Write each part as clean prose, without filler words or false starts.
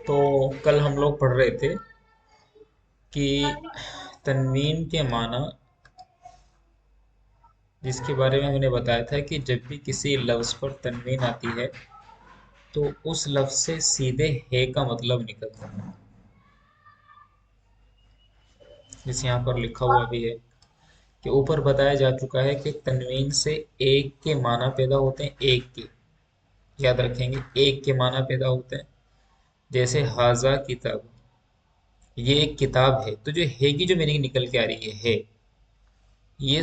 تو کل ہم لوگ پڑھ رہے تھے کہ تنوین کے معنی، جس کے بارے میں نے بتایا تھا کہ جب بھی کسی لفظ پر تنوین آتی ہے تو اس لفظ سے سیدھے ہے کا مطلب نکلتا ہے، جس یہاں پر لکھا ہوا بھی ہے کہ اوپر بتایا جا چکا ہے کہ تنوین سے ایک کے معنی پیدا ہوتے ہیں، ایک کے، یاد رکھیں گے ایک کے معنی پیدا ہوتے ہیں، جیسے حاضہ کتاب، یہ ایک کتاب ہے، تو جو ہے کی جو میننگ نکل کے آ رہی ہے یہ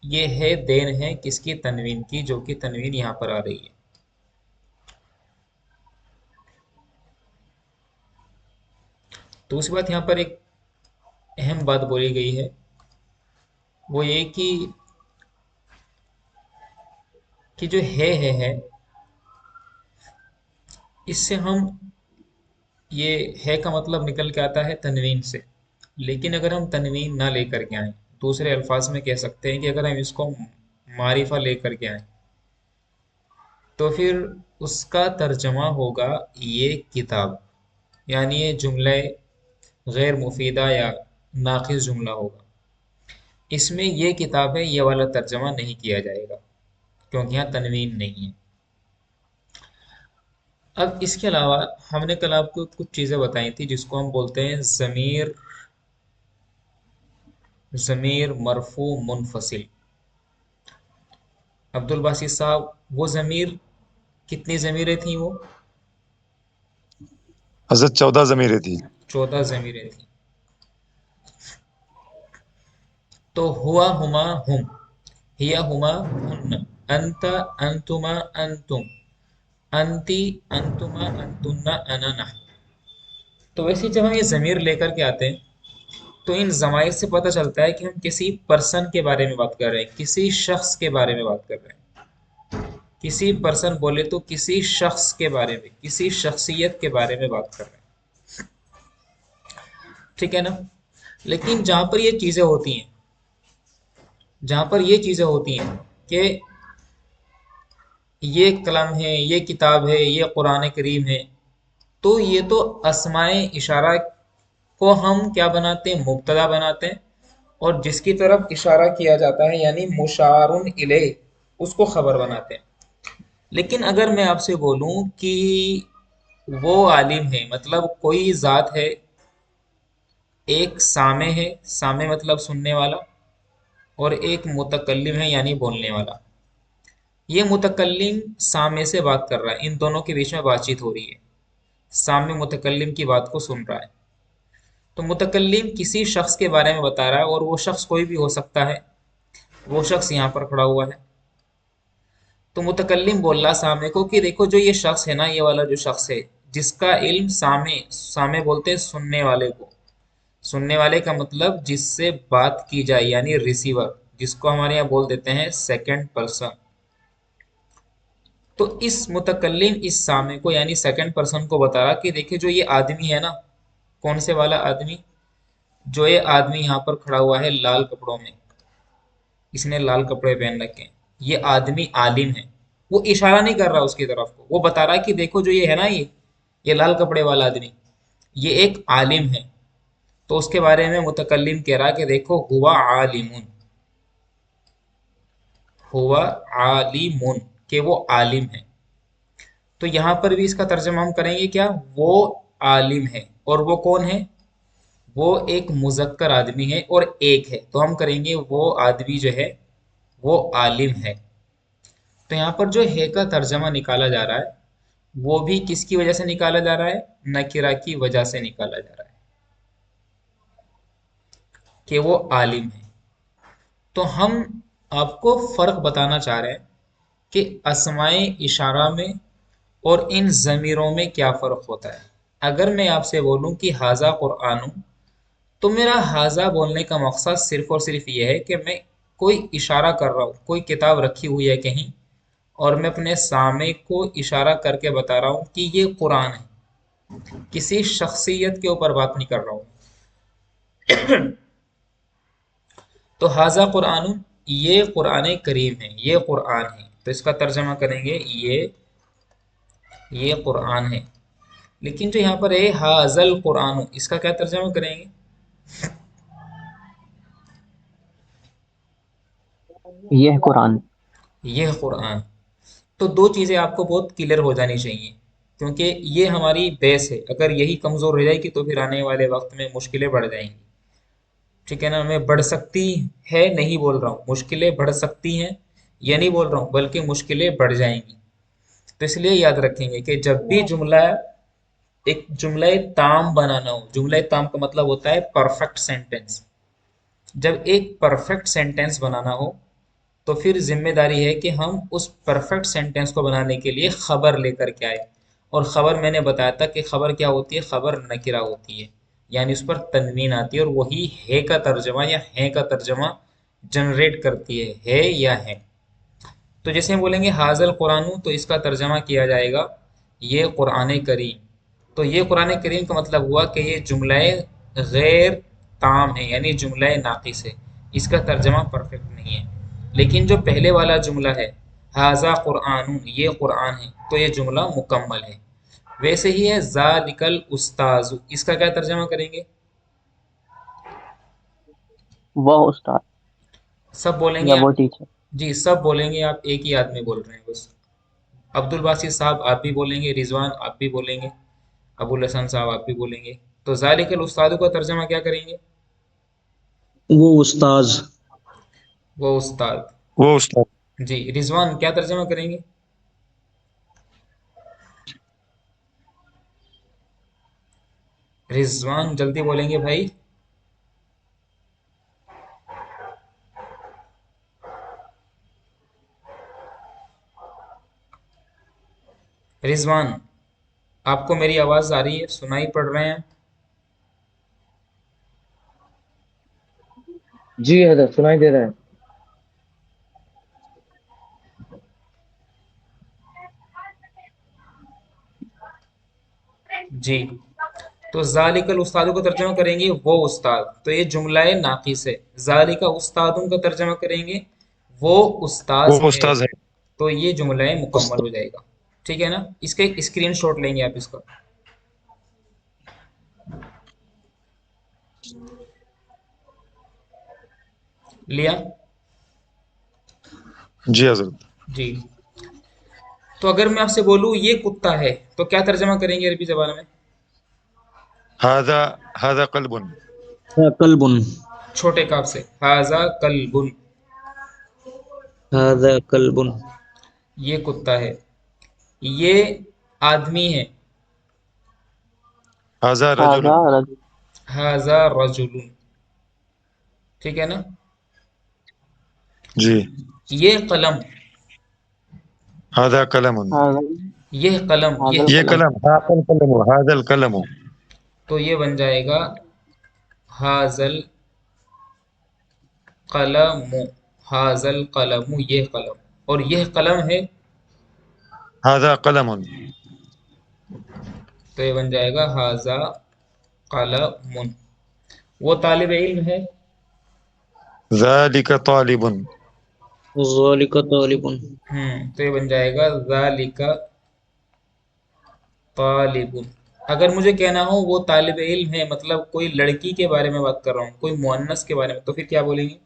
یہ ہے دین ہے کس کی؟ تنوین کی، جو کہ تنوین یہاں پر آ رہی ہے۔ دوسری بات یہاں پر ایک اہم بات بولی گئی ہے، وہ یہ کہ جو ہے اس سے ہم، یہ ہے کا مطلب نکل کے آتا ہے تنوین سے، لیکن اگر ہم تنوین نہ لے کر کے آئیں، دوسرے الفاظ میں کہہ سکتے ہیں کہ اگر ہم اس کو معرفہ لے کر کے آئیں تو پھر اس کا ترجمہ ہوگا یہ کتاب، یعنی یہ جملہ غیر مفیدہ یا ناقص جملہ ہوگا، اس میں یہ کتاب ہے یہ والا ترجمہ نہیں کیا جائے گا کیونکہ یہاں تنوین نہیں ہے۔ اب اس کے علاوہ ہم نے کل آپ کو کچھ چیزیں بتائی تھی جس کو ہم بولتے ہیں ضمیر مرفوع منفصل۔ عبد الباسط صاحب، وہ ضمیر کتنی ضمیریں تھیں؟ وہ حضرت 14 ضمیریں تھی۔ 14 ضمیریں تھیں۔ تو ہوا ہما ہم، ہیا ہما ہن، انت انتما انتم، انتی انتما انتن انا نحن۔ تو ویسے جب ہم یہ ضمیر لے کر کے آتے ہیں تو ان ضمائر سے پتہ چلتا ہے کہ ہم کسی پرسن کے بارے میں بات کر رہے ہیں، کسی شخص کے بارے میں بات کر رہے ہیں۔ کسی پرسن بولے تو کسی شخص کے بارے میں، کسی شخصیت کے بارے میں بات کر رہے ہیں، ٹھیک ہے نا؟ لیکن جہاں پر یہ چیزیں ہوتی ہیں کہ یہ کلام ہے، یہ کتاب ہے، یہ قرآن کریم ہے، تو یہ تو اسماء اشارہ کو ہم کیا بناتے ہیں؟ مبتدا بناتے ہیں، اور جس کی طرف اشارہ کیا جاتا ہے یعنی مشار الیہ، اس کو خبر بناتے ہیں۔ لیکن اگر میں آپ سے بولوں کہ وہ عالم ہے، مطلب کوئی ذات ہے، ایک سامع ہے، سامع مطلب سننے والا، اور ایک متکلم ہے یعنی بولنے والا، یہ متکلم سامع سے بات کر رہا ہے، ان دونوں کے بیچ میں بات چیت ہو رہی ہے، سامع متکلم کی بات کو سن رہا ہے، تو متکلم کسی شخص کے بارے میں بتا رہا ہے، اور وہ شخص کوئی بھی ہو سکتا ہے، وہ شخص یہاں پر کھڑا ہوا ہے، تو متکلم بول رہا سامع کو کہ دیکھو جو یہ شخص ہے نا، یہ والا جو شخص ہے جس کا علم سامع بولتے ہیں سننے والے کو، سننے والے کا مطلب جس سے بات کی جائے یعنی ریسیور، جس کو ہمارے یہاں بول دیتے ہیں سیکنڈ پرسن۔ تو اس متکلم اس سامع کو یعنی سیکنڈ پرسن کو بتا رہا کہ دیکھیں جو یہ آدمی ہے نا، کون سے والا آدمی؟ جو یہ آدمی یہاں پر کھڑا ہوا ہے لال کپڑوں میں، اس نے لال کپڑے پہن رکھے ہیں، یہ آدمی عالم ہے۔ وہ اشارہ نہیں کر رہا اس کی طرف کو، وہ بتا رہا کہ دیکھو جو یہ ہے نا، یہ لال کپڑے والا آدمی یہ ایک عالم ہے۔ تو اس کے بارے میں متکلم کہہ رہا کہ دیکھو ہوا عالم، ہوا عالم، کہ وہ عالم ہے۔ تو یہاں پر بھی اس کا ترجمہ ہم کریں گے کیا؟ وہ عالم ہے، اور وہ کون ہے؟ وہ ایک مذکر آدمی ہے اور ایک ہے، تو ہم کریں گے وہ آدمی جو ہے وہ عالم ہے۔ تو یہاں پر جو ہے کا ترجمہ نکالا جا رہا ہے وہ بھی کس کی وجہ سے نکالا جا رہا ہے؟ نکرہ کی وجہ سے نکالا جا رہا ہے کہ وہ عالم ہے۔ تو ہم آپ کو فرق بتانا چاہ رہے ہیں کہ اسماء اشارہ میں اور ان ضمیروں میں کیا فرق ہوتا ہے۔ اگر میں آپ سے بولوں کہ حاذا قرآن، تو میرا حاذا بولنے کا مقصد صرف اور صرف یہ ہے کہ میں کوئی اشارہ کر رہا ہوں، کوئی کتاب رکھی ہوئی ہے کہیں، اور میں اپنے سامع کو اشارہ کر کے بتا رہا ہوں کہ یہ قرآن ہے، کسی شخصیت کے اوپر بات نہیں کر رہا ہوں۔ تو حاذا قرآن، یہ قرآن کریم ہے، یہ قرآن ہے، تو اس کا ترجمہ کریں گے یہ قرآن ہے. لیکن جو یہاں پر ہے حاضل قرآن، اس کا کیا ترجمہ کریں گے؟ یہ قرآن. یہ قرآن. تو دو چیزیں آپ کو بہت کلیئر ہو جانی چاہیے، کیونکہ یہ ہماری بیس ہے. اگر یہی کمزور رہ جائے گی تو پھر آنے والے وقت میں مشکلیں بڑھ جائیں گی. ٹھیک ہے نا؟ میں بڑھ سکتی ہے نہیں بول رہا ہوں، مشکلیں بڑھ سکتی ہیں یہ نہیں بول رہا ہوں، بلکہ مشکلیں بڑھ جائیں گی. تو اس لیے یاد رکھیں گے کہ جب بھی جملہ، ایک جملہ تام بنانا ہو، جملہ تام کا مطلب ہوتا ہے پرفیکٹ سینٹینس. جب ایک پرفیکٹ سینٹینس بنانا ہو تو پھر ذمہ داری ہے کہ ہم اس پرفیکٹ سینٹینس کو بنانے کے لیے خبر لے کر کے آئے. اور خبر میں نے بتایا تھا کہ خبر کیا ہوتی ہے، خبر نکرہ ہوتی ہے، یعنی اس پر تنوین آتی ہے، اور وہی ہے کا ترجمہ یا ہیں کا ترجمہ جنریٹ کرتی ہے یا ہے. تو جیسے ہم بولیں گے حاضل قرآن، تو اس کا ترجمہ کیا جائے گا یہ قرآن کریم. تو یہ قرآن کریم کا مطلب ہوا کہ یہ جملہ غیر تام ہے، یعنی جملہ ناقص ہے، اس کا ترجمہ پرفیکٹ نہیں ہے. لیکن جو پہلے والا جملہ ہے حاضہ قرآن، یہ قرآن ہے، تو یہ جملہ مکمل ہے. ویسے ہی ہے ذالک الاستاذ، اس کا کیا ترجمہ کریں گے؟ وہ استاد سب بولیں یا گے وہ آپ؟ ٹیچر. جی سب بولیں گے، آپ ایک ہی آدمی بول رہے ہیں بس. عبد الباسط صاحب آپ بھی بولیں گے، رضوان آپ بھی بولیں گے، ابو الحسن صاحب آپ بھی بولیں گے. تو ذالک الاستاذ کا ترجمہ کیا کریں گے؟ وہ استاذ. وہ استاد. وہ استاد. جی رضوان کیا ترجمہ کریں گے؟ رضوان جلدی بولیں گے بھائی. رضوان آپ کو میری آواز آ رہی ہے، سنائی پڑ رہے ہیں؟ جی حضرت سنائی دے رہا ہے. جی. تو ذالک الاستاد کو ترجمہ کریں گے وہ استاد، تو یہ جملہ ناقص ہے. ذالک استاد کا ترجمہ کریں گے وہ استاذ وہ ہے، استاذ ہے. تو یہ جملہ مکمل استاد. ہو جائے گا. ٹھیک ہے نا؟ اس کے اسکرین شاٹ لیں گے آپ اس کا. لیا؟ جی حضرت. جی. تو اگر میں آپ سے بولوں یہ کتا ہے تو کیا ترجمہ کریں گے عربی زبان میں؟ هذا قلب. قلب. چھوٹے کاف سے، ھذا کلب، هذا قلب. یہ کتا ہے. یہ آدمی ہے، هذا ہاضا رجل. رجل. ھذا رجل. ٹھیک ہے نا؟ جی. یہ قلم، هذا قلم. ہاضا یہ قلم، ہاضا یہ یہ القلم. قلم. هذا القلم. تو یہ بن جائے گا ھذل قلم، ھذل قلم، یہ قلم. اور یہ قلم ہے، هذا قلم. تو یہ بن جائے گا ھذا قلم. وہ طالب علم ہے، ذلك طالب. ذلك طالب. تو یہ بن جائے گا ذالک طالب. اگر مجھے کہنا ہو وہ طالب علم ہے، مطلب کوئی لڑکی کے بارے میں بات کر رہا ہوں، کوئی مؤنث کے بارے میں، تو پھر کیا بولیں گے؟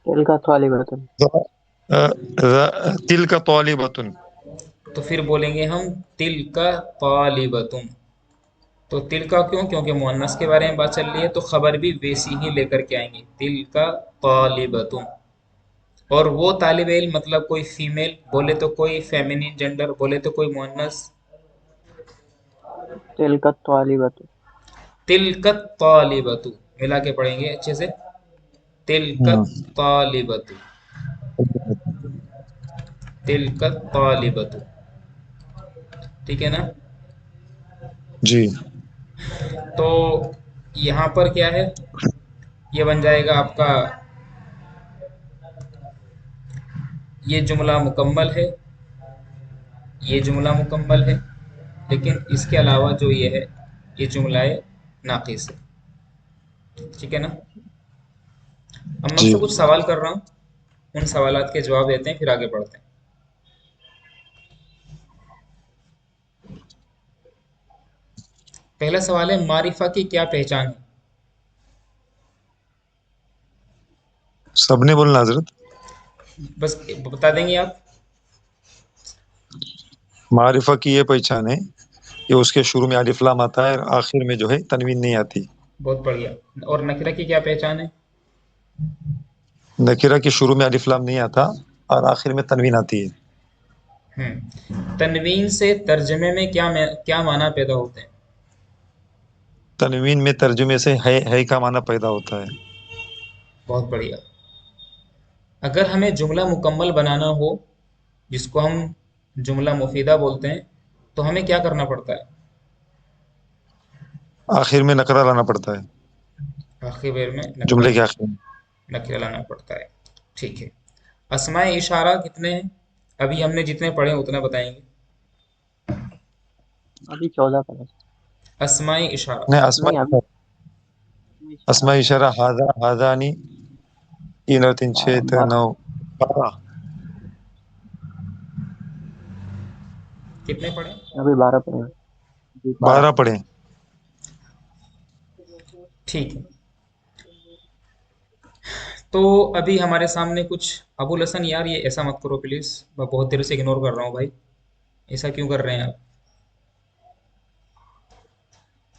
تلک طالبۃ. تلك طالبة. تو پھر بولیں گے ہم تل کا طالبتم. تو تل کا کیوں؟ کیونکہ مؤنث کے بارے میں بات چل رہی ہے، تو خبر بھی ویسی ہی لے کر کے آئیں گے، تل کا طالبتم. اور وہ طالب علم مطلب کوئی فیمیل بولے تو کوئی فیمینین جینڈر، بولے تو کوئی مؤنث. تلک طالبۃ. تلکت طالبت، ملا کے پڑھیں گے اچھے سے، تلکت طالبت، تلکت طالبت. ٹھیک ہے نا؟ جی. تو یہاں پر کیا ہے، یہ بن جائے گا آپ کا، یہ جملہ مکمل ہے، یہ جملہ مکمل ہے، لیکن اس کے علاوہ جو یہ ہے یہ جملہ ناقص ہے. ٹھیک ہے نا؟ اب میں آپ جی. سے کچھ سوال کر رہا ہوں، ان سوالات کے جواب دیتے ہیں پھر آگے بڑھتے ہیں. پہلا سوال ہے معرفہ کی کیا پہچان ہے؟ سب نے بولنا حضرت. بس بتا دیں گے آپ. معرفہ کی یہ پہچان ہے کہ اس کے شروع میں الف لام آتا ہے اور آخر میں جو ہے تنوین نہیں آتی. بہت بڑھیا. اور نکرہ کی کیا پہچان ہے؟ نکرہ کے شروع میں الف لام نہیں آتا اور آخر میں تنوین آتی ہے. تنوین سے ترجمے میں کیا معنی پیدا ہوتے ہیں؟ تنوین میں ترجمے سے ہے کا معنی پیدا ہوتا ہے. بہت بڑھیا. اگر ہمیں جملہ مکمل بنانا ہو جس کو ہم جملہ مفیدہ بولتے ہیں تو ہمیں کیا کرنا پڑتا ہے؟ آخر میں نکرہ لانا پڑتا ہے آخری بیر میں جملے کے آخر میں. نکرہ لانا پڑتا ہے. ٹھیک ہے. اسماء اشارہ کتنے ہیں؟ ابھی ہم نے جتنے پڑھے ہیں اتنا بتائیں گے. ابھی 14 پڑھے. اسماء اشارہ. نہیں نہیں ابھی اسماء اشارہ ہاذا ہاذانی 3 اور 3 6 9 12. کتنے پڑھے؟ ابھی 12 پڑھے. ابھی 12 پڑھیں. ٹھیک ہے. تو ابھی ہمارے سامنے کچھ ابو الحسن یار یہ ایسا مت کرو پلیز. میں بہت دیر سے اگنور کر رہا ہوں بھائی. ایسا کیوں کر رہے ہیں آپ؟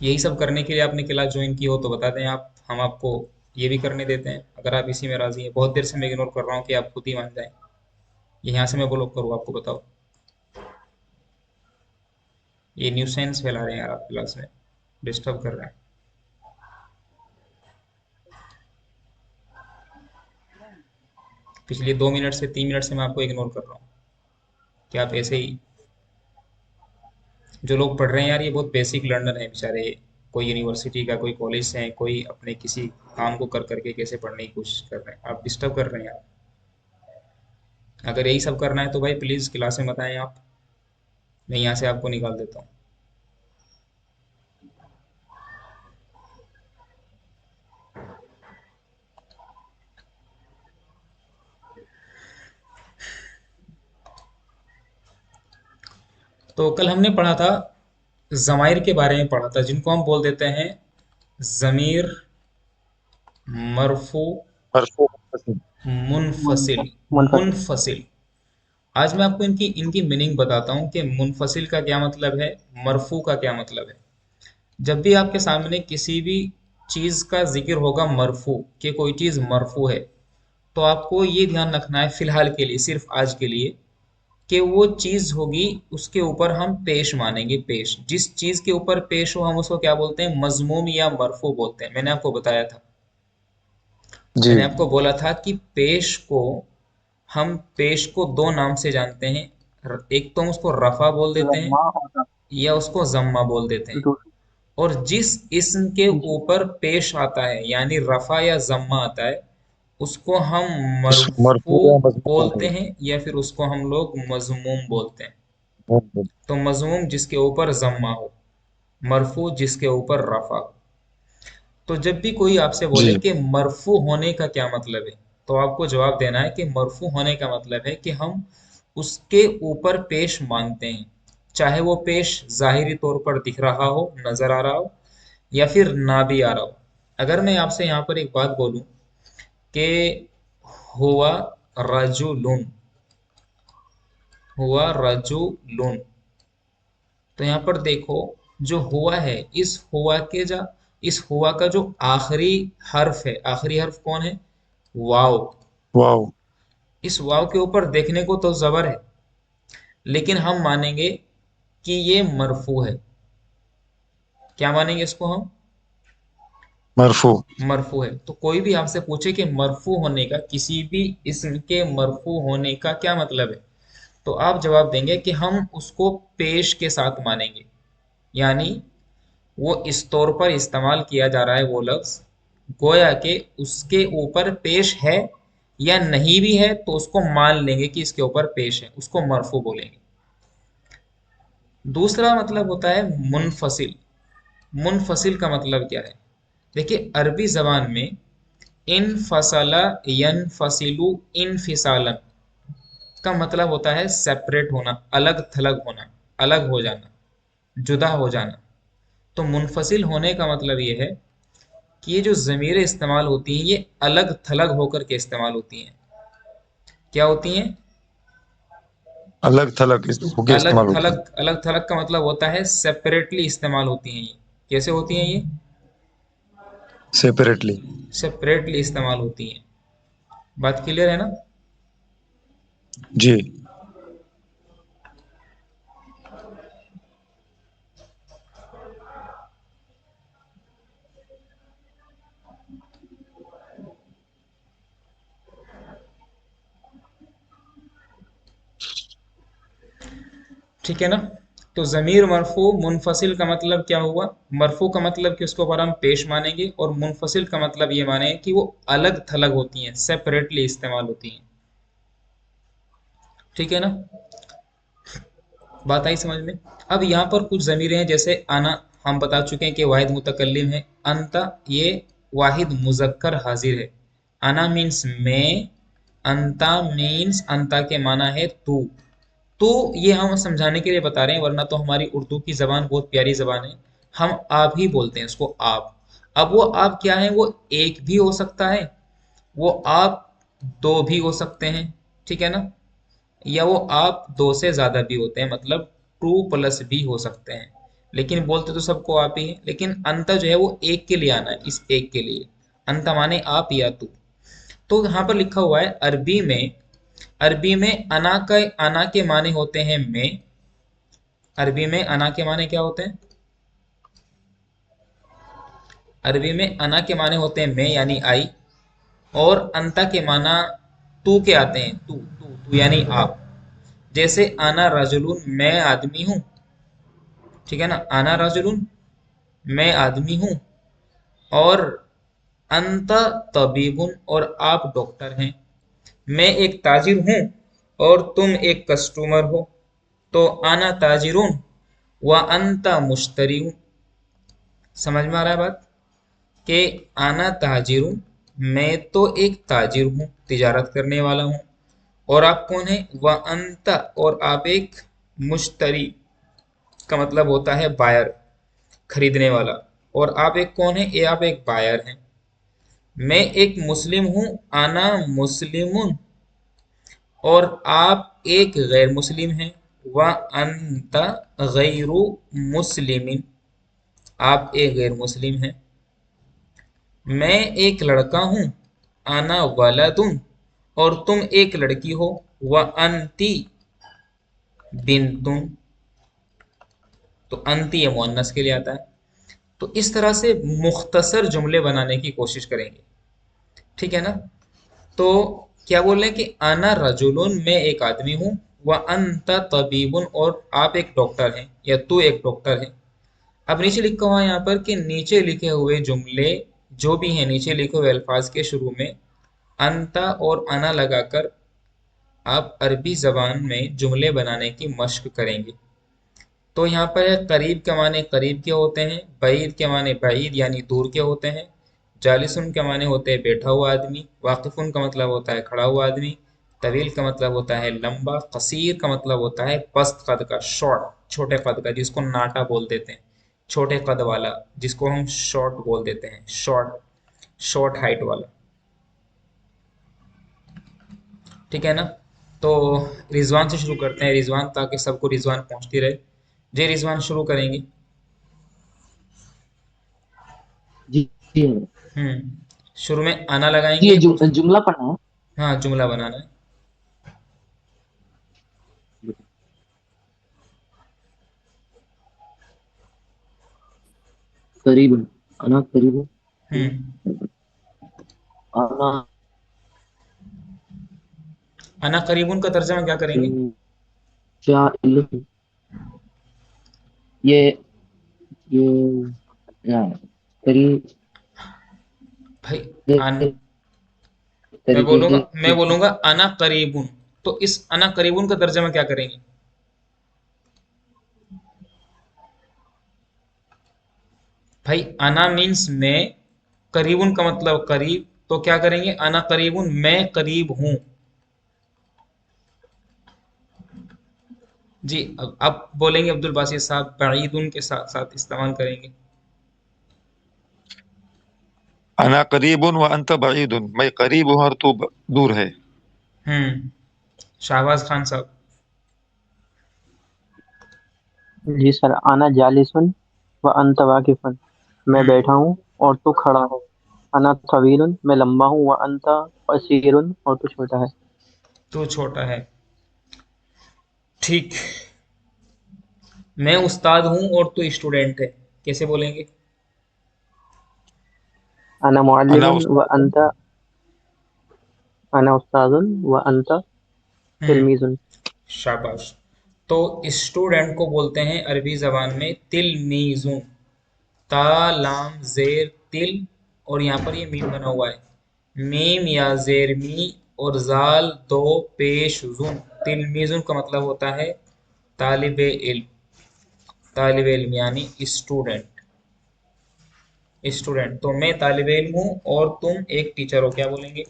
یہی سب کرنے کے لیے آپ نے کلاس جوائن کی ہو تو بتا دیں آپ. ہم آپ کو یہ بھی کرنے دیتے ہیں اگر آپ اسی میں راضی ہیں. بہت دیر سے میں اگنور کر رہا ہوں کہ آپ خود ہی مان جائیں. یہاں سے میں بلاک کروں آپ کو بتاؤ. یہ نیو سینس پھیلا رہے ہیں یار آپ کلاس میں. ڈسٹرب کر رہے ہیں. پچھلے 2 منٹ سے 3 منٹ سے میں آپ کو اگنور کر رہا ہوں کہ آپ ایسے ہی. جو لوگ پڑھ رہے ہیں یار یہ بہت بیسک لرنر ہیں بیچارے. کوئی یونیورسٹی کا کوئی کالج سے ہیں کوئی اپنے کسی کام کو کر کے کیسے پڑھنے کی کوشش کر رہے ہیں. آپ ڈسٹرب کر رہے ہیں آپ. اگر یہی سب کرنا ہے تو بھائی پلیز کلاس میں مت آئیں آپ. میں یہاں سے آپ کو نکال دیتا ہوں. تو کل ہم نے پڑھا تھا ضمائر کے بارے میں پڑھا تھا جن کو ہم بول دیتے ہیں ضمیر مرفوع مرفوع منفصل. منفصل. منفصل. آج میں آپ کو ان کی میننگ بتاتا ہوں کہ منفصل کا کیا مطلب ہے, مرفوع کا کیا مطلب ہے. جب بھی آپ کے سامنے کسی بھی چیز کا ذکر ہوگا مرفوع کہ کوئی چیز مرفوع ہے تو آپ کو یہ دھیان رکھنا ہے فی الحال کے لیے, صرف آج کے لیے, کہ وہ چیز ہوگی اس کے اوپر ہم پیش مانیں گے. پیش جس چیز کے اوپر پیش ہو ہم اس کو کیا بولتے ہیں؟ مضموم یا مرفوع بولتے ہیں. میں نے آپ کو بتایا تھا, میں جی. نے آپ کو بولا تھا کہ ہم پیش کو 2 نام سے جانتے ہیں. ایک تو ہم اس کو رفع بول دیتے ہیں ماں ہوتا یا اس کو ضمہ بول دیتے ہیں. دوسری. اور جس اسم کے جی اوپر پیش آتا ہے یعنی رفع یا ضمہ آتا ہے اس کو ہم مرفوع مرفوع یا مضموم بولتے ہیں یا پھر اس کو ہم لوگ مضموم بولتے ہیں. ہوتے تو مضموم جس کے اوپر ضمہ ہو, مرفوع جس کے اوپر رفع ہو. تو جب بھی کوئی آپ سے بولے جی. کہ مرفوع ہونے کا کیا مطلب ہے تو آپ کو جواب دینا ہے کہ مرفوع ہونے کا مطلب ہے کہ ہم اس کے اوپر پیش مانتے ہیں, چاہے وہ پیش ظاہری طور پر دکھ رہا ہو, نظر آ رہا ہو, یا پھر نہ بھی آ رہا ہو. اگر میں آپ سے یہاں پر ایک بات بولوں کہ ہوا رجلن, تو یہاں پر دیکھو جو ہوا ہے اس ہوا کا جو آخری حرف ہے, آخری حرف کون ہے؟ واو. واو. اس واو کے اوپر دیکھنے کو تو زبر ہے لیکن ہم مانیں گے کہ یہ مرفوع ہے. کیا مانیں گے اس کو ہم؟ مرفوع. مرفوع ہے. تو کوئی بھی آپ سے پوچھے کہ مرفوع ہونے کا, کسی بھی اسم کے مرفوع ہونے کا کیا مطلب ہے, تو آپ جواب دیں گے کہ ہم اس کو پیش کے ساتھ مانیں گے. یعنی وہ اس طور پر استعمال کیا جا رہا ہے وہ لفظ گویا کہ اس کے اوپر پیش ہے یا نہیں بھی ہے تو اس کو مان لیں گے کہ اس کے اوپر پیش ہے, اس کو مرفوع بولیں گے. دوسرا مطلب ہوتا ہے منفصل. منفصل کا مطلب کیا ہے؟ دیکھیے عربی زبان میں انفصل ینفصل انفصالا کا مطلب ہوتا ہے سیپریٹ ہونا, الگ تھلگ ہونا, الگ ہو جانا, جدا ہو جانا. تو منفصل ہونے کا مطلب یہ ہے کہ یہ جو ضمیریں استعمال ہوتی ہیں یہ الگ تھلگ ہو کر کے استعمال ہوتی ہیں. کیا ہوتی ہیں؟ الگ تھلگ ہو کے الگ استعمال ہوتی تھلگ. ہیں. الگ تھلگ کا مطلب ہوتا ہے سیپریٹلی استعمال ہوتی ہیں. یہ کیسے ہوتی ہیں؟ یہ سیپریٹلی. سیپریٹلی استعمال ہوتی ہیں. بات کلیئر ہے نا؟ جی. ٹھیک ہے نا؟ تو ضمیر مرفوع منفصل کا مطلب کیا ہوا؟ مرفوع کا مطلب کہ اس کو اوپر ہم پیش مانیں گے، اور منفصل کا مطلب یہ مانیں گے کہ وہ الگ تھلگ ہوتی ہیں، سیپریٹلی استعمال ہوتی ہیں. ٹھیک ہے نا؟ بات آئی سمجھ میں؟ اب یہاں پر کچھ ضمیریں ہیں، جیسے انا ہم بتا چکے ہیں کہ واحد متکلم ہے. انتا یہ واحد مذکر حاضر ہے. انا مینس میں، انتا مینس انتا کے معنی ہے تو. تو یہ ہم سمجھانے کے لیے بتا رہے ہیں، ورنہ تو ہماری اردو کی زبان بہت پیاری زبان ہے، ہم آپ ہی بولتے ہیں اس کو، آپ. اب وہ آپ کیا ہے؟ وہ ایک بھی ہو سکتا ہے، وہ آپ دو بھی ہو سکتے ہیں، ٹھیک ہے نا؟ یا وہ آپ دو سے زیادہ بھی ہوتے ہیں، مطلب 2+ بھی ہو سکتے ہیں، لیکن بولتے تو سب کو آپ ہی ہے. لیکن انتا جو ہے وہ ایک کے لیے آنا ہے، اس ایک کے لیے. انتا مانے آپ یا تو. تو یہاں پر لکھا ہوا ہے عربی میں انا کے معنی ہوتے ہیں میں. عربی میں انا کے معنی کیا ہوتے ہیں؟ عربی میں انا کے معنی ہوتے ہیں میں یعنی آئی، اور انتا کے معنی تو کے آتے ہیں، تو یعنی آپ. جیسے انا رجلون میں آدمی ہوں، ٹھیک ہے نا؟ انا رجلون میں آدمی ہوں، اور انتا طبیبن اور آپ ڈاکٹر ہیں. میں ایک تاجر ہوں اور تم ایک کسٹمر ہو، تو انا تاجرون و انتا مشتری. سمجھ میں آ رہا ہے بات؟ کہ انا تاجرون میں تو ایک تاجر ہوں، تجارت کرنے والا ہوں، اور آپ کون ہیں؟ وَأَنْتَ اور آپ ایک مشتری کا مطلب ہوتا ہے بائر، خریدنے والا، اور آپ ایک کون ہیں؟ آپ ایک بائر ہیں. میں ایک مسلم ہوں، انا مسلمون، اور آپ ایک غیر مسلم ہیں. وَأَنْتَ غَيْرُ مُسْلِمٍ آپ ایک غیر مسلم ہیں. میں ایک لڑکا ہوں، انا ولدن اور تم ایک لڑکی ہو. وَأَنْتِ بنتن تو انتی یہ مؤنث کے لیے آتا ہے. تو اس طرح سے مختصر جملے بنانے کی کوشش کریں گے، ٹھیک ہے نا؟ تو کیا بول رہے ہیں کہ انا رجلن میں ایک آدمی ہوں، وانت طبیب اور آپ ایک ڈاکٹر ہیں یا تو ایک ڈاکٹر ہے. اب نیچے لکھا ہوا ہے یہاں پر کہ نیچے لکھے ہوئے جملے جو بھی ہیں، نیچے لکھے ہوئے الفاظ کے شروع میں انتا اور انا لگا کر آپ عربی زبان میں جملے بنانے کی مشق کریں گے. تو یہاں پر ہے قریب کے معنی قریب کے ہوتے ہیں، بعید کے معنی بعید یعنی دور کے ہوتے ہیں، جالسن کے معنی ہوتے ہیں بیٹھا ہوا آدمی، واقفن کا مطلب ہوتا ہے کھڑا ہوا آدمی، طویل کا مطلب ہوتا ہے لمبا، قصیر کا مطلب ہوتا ہے پست قد کا، شارٹ چھوٹے قد کا، جس کو ناٹا بول دیتے ہیں، چھوٹے قد والا جس کو ہم شارٹ بول دیتے ہیں، شارٹ ہائٹ والا. ٹھیک ہے نا؟ تو رضوان سے شروع کرتے ہیں، رضوان، تاکہ سب کو رضوان پہنچتی رہے. جی رضوان شروع کریں گے. جی جی حضرت. ہوں شروع میں آنا لگائیں جی گے. یہ جملہ پڑھنا ہے. ہاں جملہ بنانا ہے. قریب انا قریب ہوں انا انا قریبن کا ترجمہ کیا کریں گے؟ جائل یہ یہ قریب بھائی میں بولوں گا انا قریبن، تو اس انا قریبن کا ترجمہ کیا کریں گے؟ بھائی انا مینس میں، قریبن کا مطلب قریب، تو کیا کریں گے؟ انا قریبن میں قریب ہوں. جی اب بولیں گے عبد الباسط صاحب بعیدن کے ساتھ ساتھ استعمال کریں گے. انا قریب و انت بعید، میں قریب ہوں اور تو دور ہے. شہباز خان صاحب. جی سر، انا جالسن و انت واقفن، میں ہوں بیٹھا ہوں اور تو کھڑا ہے. انا طویل، میں لمبا ہوں، و انت قصیر، اور تو چھوٹا ہے. تو چھوٹا ہے. ٹھیک. میں استاد ہوں اور تو اسٹوڈنٹ ہے. کیسے بولیں گے؟ انا انا معلم و استاد انت، انا استاد و انت ہوں تلمیذ. شاباش. تو اسٹوڈنٹ کو بولتے ہیں عربی زبان میں تلمیذون. تا لام زیر تل، اور یہاں پر یہ میم بنا ہوا ہے، میم یا زیر می اور زال دو پیش زن. تلمیذن کا مطلب ہوتا ہے طالب علم. طالب علم یعنی اسٹوڈنٹ. اسٹوڈنٹ تو میں طالب علم ہوں اور تم ایک ٹیچر ہو. کیا بولیں گے؟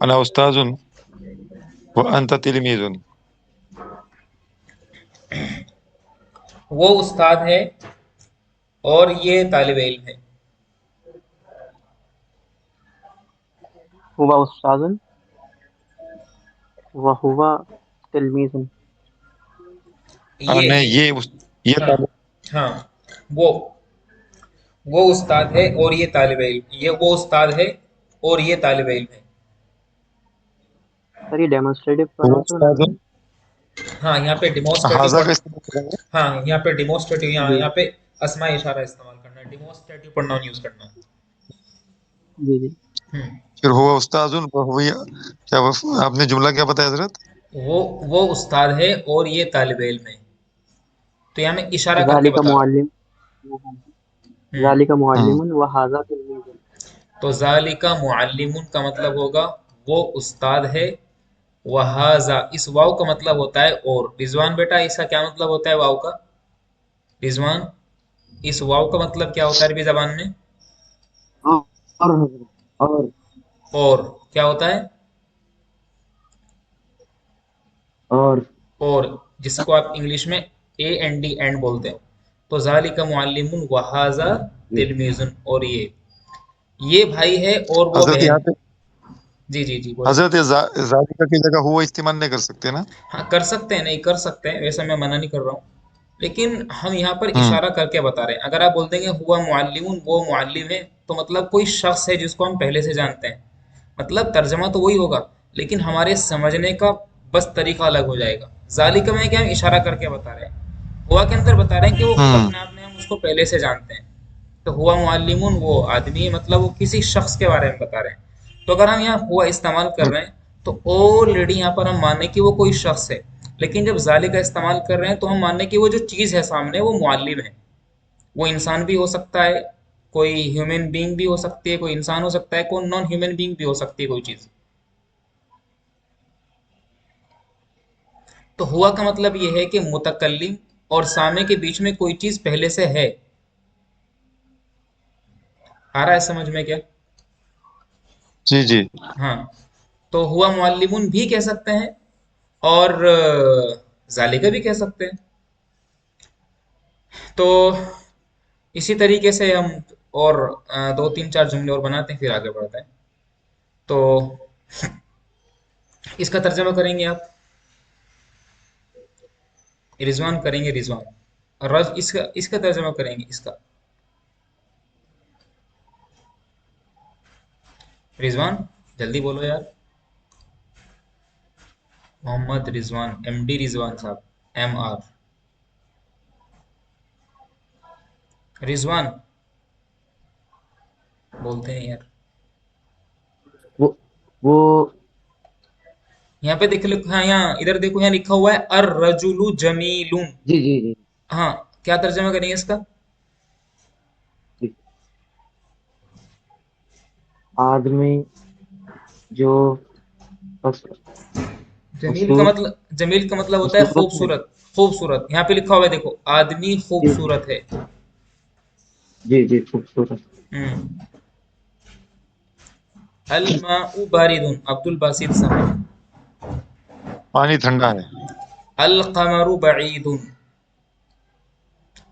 انا استاد و انت تلمیذ. وہ استاد ہے اور یہ طالب علم ہے. هو استاد و هو تلمیذ. یہ میں ہے. یہ ہاں طالب. ہاں. وہ وہ استاد ہے اور یہ طالب علم. وہ استاد ہے اور یہ طالب علم ہے. سر یہ ڈیمونسٹریٹو وہ پرناؤنس ہونا استاد چاہیے. ہاں یہاں پہ ڈیمونسٹریٹو. حاضہ کا استعمال کریں گے. ہاں یہاں پہ ڈیمونسٹریٹو، جی یہاں پہ اسماء اشارہ استعمال کرنا ہے، ڈیمونسٹریٹو پرناؤن یوز کرنا ہے. جی جی. پھر ہوا استاد کیا آپ نے جملہ کیا بتایا حضرت؟ وہ استاد ہے اور یہ طالب علم ہے. تو یہاں میں اشارہ کر کے ذالک بتا رہا معلم ہوں. ذالک ہوں. معلم و ھذا تلمیذ. تو ذالک معلم کا مطلب ہوگا وہ استاد ہے. وہذا اس واو کا مطلب ہوتا ہے اور. رضوان بیٹا اس کا کیا مطلب ہوتا ہے واو کا؟ رضوان اس واو کا مطلب کیا ہوتا ہے عربی زبان میں؟ اور حضرت، اور اور کیا ہوتا ہے؟ اور اور جس کو آپ انگلش میں اے این ڈی اینڈ بولتے ہیں. تو ذالک معلم وہذا جی تلمیذ، اور یہ بھائی ہے اور وہ حضرت بہن. یہاں پہ جی جی جی بولیں. حضرت ذالکہ کی جگہ ہوا استعمال نہیں کر سکتے نا؟ ہاں کر سکتے ہیں، نہیں کر سکتے ہیں، ویسا میں منع نہیں کر رہا ہوں، لیکن ہم یہاں پر ہوں. اشارہ کر کے بتا رہے ہیں. اگر آپ بول دیں گے ہوا معلم، وہ معلم ہے، تو مطلب کوئی شخص ہے جس کو ہم پہلے سے جانتے ہیں. مطلب ترجمہ تو وہی ہوگا لیکن ہمارے سمجھنے کا بس طریقہ الگ ہو جائے گا. ذالک میں کیا ہم اشارہ کر کے بتا رہے ہیں، ہوا کے اندر بتا رہے ہیں کہ وہ خود ہوں. اپنے آپ میں ہم اس کو پہلے سے جانتے ہیں. تو ہوا معلم وہ آدمی، مطلب وہ کسی شخص کے بارے میں بتا رہے ہیں. تو اگر ہم یہاں ہوا استعمال کر رہے ہیں تو آلریڈی یہاں پر ہم مانیں کہ وہ کوئی شخص ہے. لیکن جب ذالک کا استعمال کر رہے ہیں تو ہم مانیں کہ وہ جو چیز ہے سامنے وہ معلم ہے. وہ انسان بھی ہو سکتا ہے، کوئی ہیومن بینگ بھی ہو سکتی ہے، کوئی انسان ہو سکتا ہے، کوئی نان ہیومن بینگ بھی ہو سکتی ہے کوئی چیز. تو ہوا کا مطلب یہ ہے کہ متکلم اور سامع کے بیچ میں کوئی چیز پہلے سے ہے. آ رہا ہے سمجھ میں کیا؟ جی جی. ہاں. تو ہوا معلمون بھی کہہ سکتے ہیں اور ذالکہ بھی کہہ سکتے ہیں. تو اسی طریقے سے ہم اور دو تین چار جملے اور بناتے ہیں، پھر آگے بڑھتے ہیں. تو اس کا ترجمہ کریں گے آپ؟ رضوان کریں گے. رضوان اس کا ترجمہ کریں گے. اس کا رضوان جلدی بولو یار. محمد رضوان، ایم ڈی رضوان صاحب، ایم آر رضوان بولتے ہیں یار. وہ وہ یہاں پہ دیکھ لو، ہاں یہاں ادھر دیکھو، یہاں لکھا ہوا ہے الرجل جمیل. جی جی جی ہاں کیا ترجمہ کریں گے اس کا؟ جی، آدمی جو حسور جمیل کا مطلب ہوتا ہے حسورت ہے. خوبصورت. خوبصورت یہاں پہ لکھا ہوا ہے دیکھو، آدمی جی خوبصورت ہے. جی جی، خوبصورت. ہم۔ الماء بارد. عبد الباسط صاحب. پانی ٹھنڈا ہے. القمر بعید.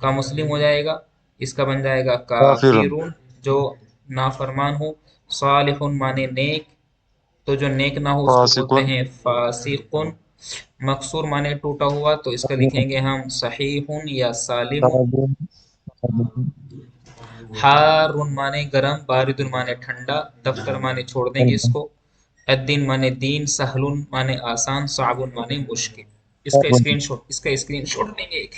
کا مسلم ہو جائے گا، اس کا بن جائے گا کافر، کافرون جو نافرمان ہو، صالح مانے نیک، تو جو نیک نہ ہو اس کو فاسق، بولتے ہیں فاسقن، مکسور مانے ٹوٹا ہوا تو اس کا لکھیں گے ہم صحیح یا سالم، حارن مانے گرم، باردن مانے ٹھنڈا، دفتر مانے چھوڑ دیں گے اس کو، الدین مانے دین، سہلن مانے آسان، صعب مانے مشکل۔ اس کا اسکرین شاٹ لیں گے ایک۔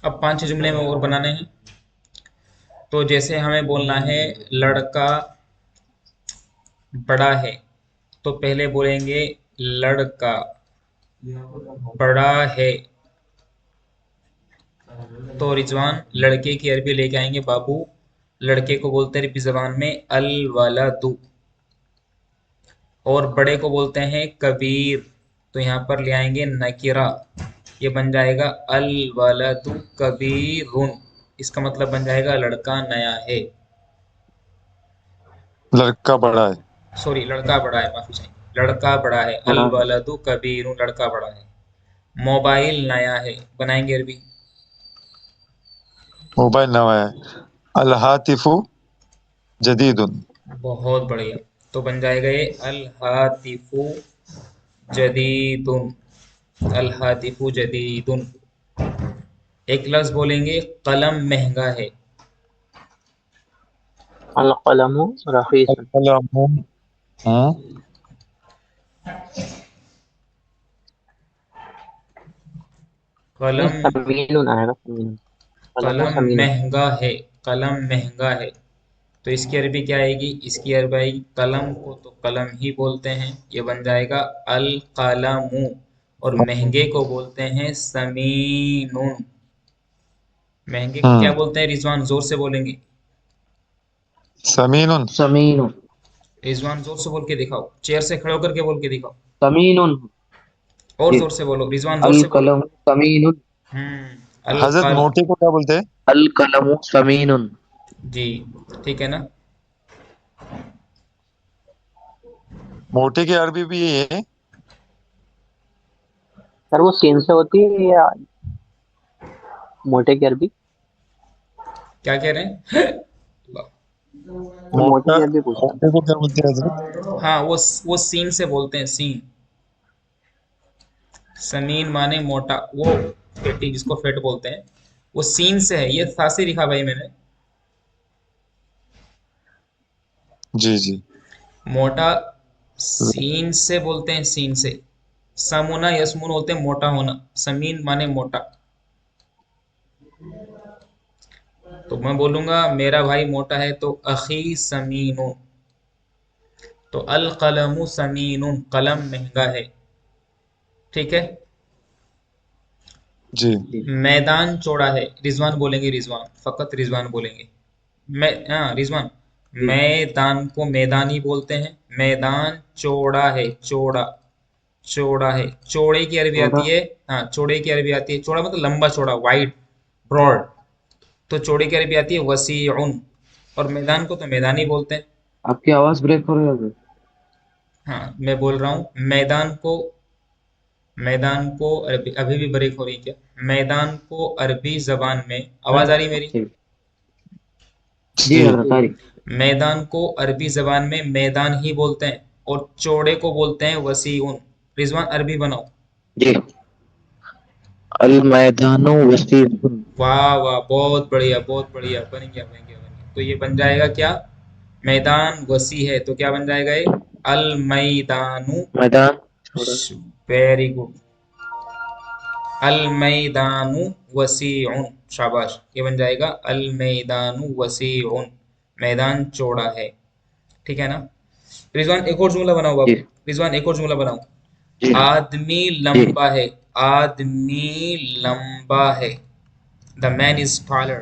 اب 5 جملے میں اور بنانے ہیں، تو جیسے ہمیں بولنا ہے لڑکا بڑا ہے، تو پہلے بولیں گے لڑکا بڑا ہے، تو رضوان لڑکے کی عربی لے کے آئیں گے بابو، لڑکے کو بولتے ہیں عربی زبان میں الولد، اور بڑے کو بولتے ہیں کبیر، تو یہاں پر لے آئیں گے نکرہ، یہ بن جائے گا الولد کبیرن، اس کا مطلب بن جائے گا لڑکا نیا ہے، لڑکا بڑا ہے، سوری لڑکا بڑا ہے، معافی چاہیے، لڑکا بڑا ہے، بڑا ہے، الولد کبیرن لڑکا بڑا ہے، موبائل نیا ہے، بنائیں گے عربی، موبائل نیا ہے، الہاتف جدید، بہت بڑھیا، تو بن جائے گا یہ الہاتف جدید، الہاتف جدید۔ ایک لفظ بولیں گے قلم مہنگا ہے، القلم رخیص، القلم، نہیں قلم سمین آئے گا، سمین، قلم قلم سمین، مہنگا ہے، قلم مہنگا ہے، تو اس کی عربی کیا آئے گی؟ اس کی عربی آئے گی قلم کو تو قلم ہی بولتے ہیں، یہ بن جائے گا القلم، اور مہنگے کو بولتے ہیں سمین، مہنگے کو کیا بولتے ہیں رضوان؟ زور سے بولیں گے، سمین، سمین، رضوان زور سے بول کے دکھاؤ، چیئر سے کھڑے ہو کر کے بول کے دکھاؤ، سمین، اور جی، زور سے بولو رضوان، زور سے بولو۔ القلم سمین، حضرت القلم، موٹی کو کیا بولتے ہیں؟ القلم سمین، جی ٹھیک ہے نا؟ موٹی کی عربی بھی یہ ہے؟ سر وہ سین سے ہوتی ہے یا موٹے کی عربی؟ کیا کہہ رہے ہیں؟ اللہ۔ میں موٹے موٹا، کی عربی پوچھ رہا موٹے کو کیا بولتے ہیں حضرت؟ ہاں وہ سین سے بولتے ہیں، سین، سمین مانے موٹا، وہ فیٹی جس کو فیٹ بولتے ہیں، وہ سین سے ہے، یہ تھا سے لکھا بھائی میں نے، جی جی، موٹا سین سے بولتے ہیں، سین سے، سمونا یسمون ہوتے ہیں موٹا ہونا، سمین مانے موٹا، تو میں بولوں گا میرا بھائی موٹا ہے تو اخی سمین، تو القلم سمین، قلم مہنگا ہے، ٹھیک ہے؟ جی، جی، میدان چوڑا ہے، رضوان بولیں گے، رضوان فقط رضوان بولیں گے، ہاں رضوان، جی، میدان کو میدان ہی بولتے ہیں، میدان چوڑا ہے، چوڑا، چوڑا ہے، چوڑے کی عربی چھوڑا، آتی ہے، ہاں چوڑے کی عربی آتی ہے، چوڑا مطلب لمبا چوڑا، وائڈ، براڈ، تو چوڑے کی عربی آتی ہے وسیع، اور میدان کو تو میدان ہی بولتے ہیں، آپ کی آواز بریک ہو رہی ہے، ہاں میں بول رہا ہوں میدان کو، میدان کو عربی، ابھی بھی بریک ہو رہی ہے کیا؟ میدان کو عربی زبان میں، آواز آ رہی ہے میری؟ جی، جی جی، حضرت طارق، میدان کو عربی زبان میں میدان ہی بولتے ہیں، اور چوڑے کو بولتے ہیں وسیع، رضوان عربی بناؤ، جی، المیدان وسیع، واہ واہ بہت بڑھیا بہت بڑھیا، بن گیا بن گیا بن گیا، تو یہ بن جائے گا کیا؟ میدان وسیع ہے تو کیا بن جائے گا یہ؟ المیدان، میدان چھوڑا، ویری گڈ، المیدان وسیع، شاباش، یہ بن جائے گا المیدان وسیع، میدان چوڑا ہے، ٹھیک ہے نا؟ رضوان ایک اور جملہ بناؤ جی، بابو، رضوان ایک اور جملہ بناؤ، جی، آدمی جی، لمبا ہے، آدمی لمبا ہے، the man is taller،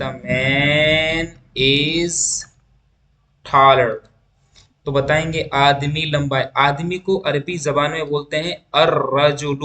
the man is taller. تو بتائیں گے آدمی لمبا ہے. آدمی کو عربی زبان میں بولتے ہیں الرجل،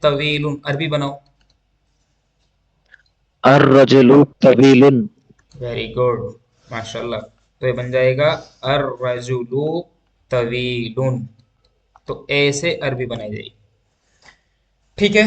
طویل. عربی بناؤ. الرجل طويل. ویری گڈ، ماشاء اللہ. تو یہ بن جائے گا الرجل طویل. تو ایسے عربی بنائی جائے گی. ٹھیک ہے.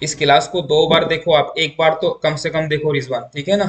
اس کلاس کو 2 بار دیکھو آپ، ایک بار تو کم سے کم دیکھو رضوان، ٹھیک ہے نا؟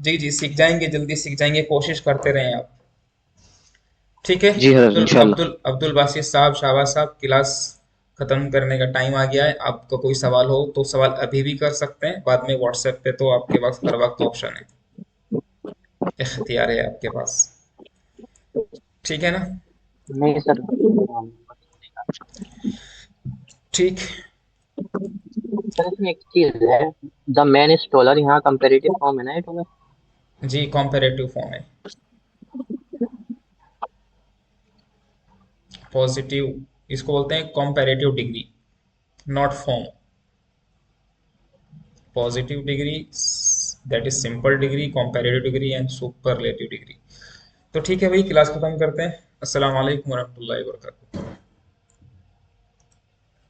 جی جی سیکھ جائیں گے، جلدی سیکھ جائیں گے، کوشش کرتے رہیں آپ. ٹھیک ہے. جی حضرت انشاءاللہ. عبد الباسط صاحب، شہباز صاحب، کلاس ختم کرنے کا ٹائم آ گیا ہے. آپ کا کوئی سوال ہو تو سوال ابھی بھی کر سکتے ہیں، بعد میں واٹس ایپ پہ تو آپ کے پاس ہر وقت آپشن ہے، اختیار ہے آپ کے پاس. ٹھیک ہے نا؟ نہیں سر. ٹھیک. سر اس میں ایک چیز ہے، دا مین از ٹالر، یہاں کمپیریٹیو فارم ہے نا یہ ٹالر. جی کمپیریٹیو فارم ہے. پازیٹیو، اس کو بولتے ہیں comparative degree, not form. Positive degree that is simple degree, comparative degree and superlative degree. تو ٹھیک ہے بھائی، کلاس ختم کرتے ہیں. السلام علیکم ورحمۃ اللہ وبرکاتہ.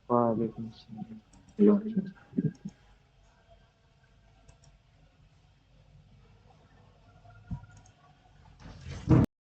وعلیکم السلام.